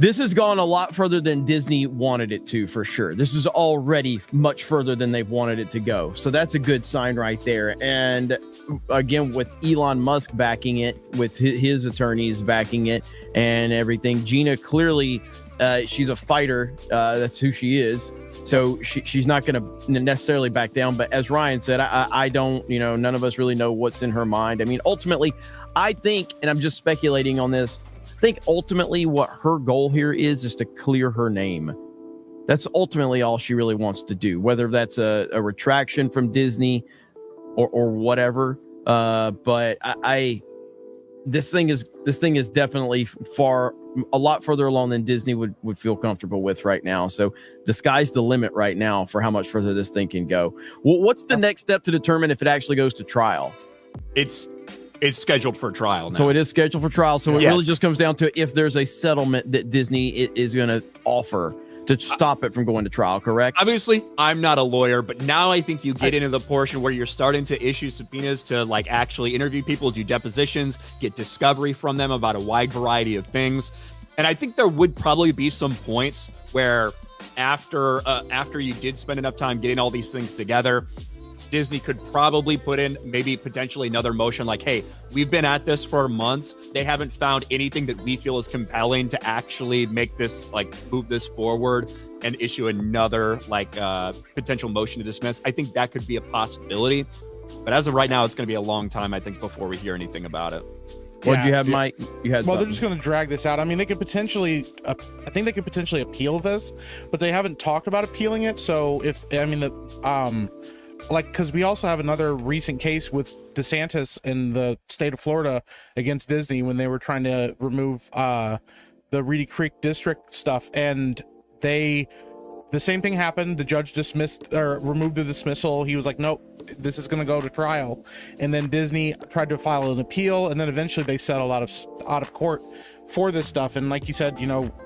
This has gone a lot further than Disney wanted it to, for sure. This is already much further than they've wanted it to go. So that's a good sign right there. And again, with Elon Musk backing it, with his attorneys backing it and everything, Gina clearly, she's a fighter. That's who she is. So she's not going to necessarily back down. But as Ryan said, I don't, none of us really know what's in her mind. I mean, ultimately, I think, and I'm just speculating on this, I think ultimately what her goal here is to clear her name. That's ultimately all she really wants to do, whether that's a retraction from Disney or whatever. But this thing is definitely a lot further along than Disney would feel comfortable with right now. So the sky's the limit right now for how much further this thing can go. Well, what's the next step to determine if it actually goes to trial? It's scheduled for trial now. So it is scheduled for trial. So it really just comes down to if there's a settlement that Disney is going to offer to stop it from going to trial, correct? Obviously, I'm not a lawyer, but now I think you get into the portion where you're starting to issue subpoenas to actually interview people, do depositions, get discovery from them about a wide variety of things. And I think there would probably be some points where after you did spend enough time getting all these things together, Disney could probably put in maybe potentially another motion like, hey, we've been at this for months. They haven't found anything that we feel is compelling to actually make this, move this forward and issue another, potential motion to dismiss. I think that could be a possibility. But as of right now, it's going to be a long time, I think, before we hear anything about it. What did you have, Mike? You had Well, they're just going to drag this out. I mean, they could potentially, I think they could potentially appeal this, but they haven't talked about appealing it. So because we also have another recent case with DeSantis in the state of Florida against Disney when they were trying to remove the Reedy Creek district stuff, and the same thing happened. The judge dismissed or removed the dismissal. He was like, nope, this is going to go to trial. And then Disney tried to file an appeal, and then eventually they settled out of court for this stuff. And like you said,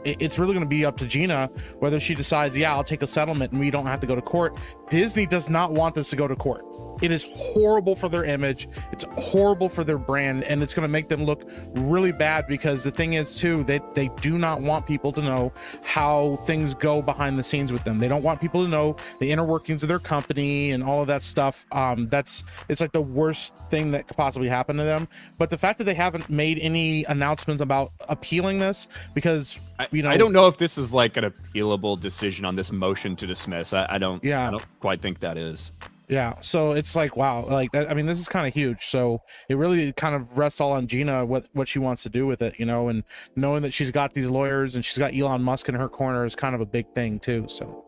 it's really going to be up to Gina whether she decides, I'll take a settlement and we don't have to go to court. Disney does not want this to go to court. It is horrible for their image. It's horrible for their brand, and it's going to make them look really bad, because the thing is too, they do not want people to know how things go behind the scenes with them. They don't want people to know the inner workings of their company and all of that stuff. It's like the worst thing that could possibly happen to them. But the fact that they haven't made any announcements about appealing this, because I don't know if this is an appealable decision on this motion to dismiss. I don't quite think that is. Yeah, so it's wow, this is kind of huge. So it really kind of rests all on Gina what she wants to do with it, and knowing that she's got these lawyers and she's got Elon Musk in her corner is kind of a big thing too. So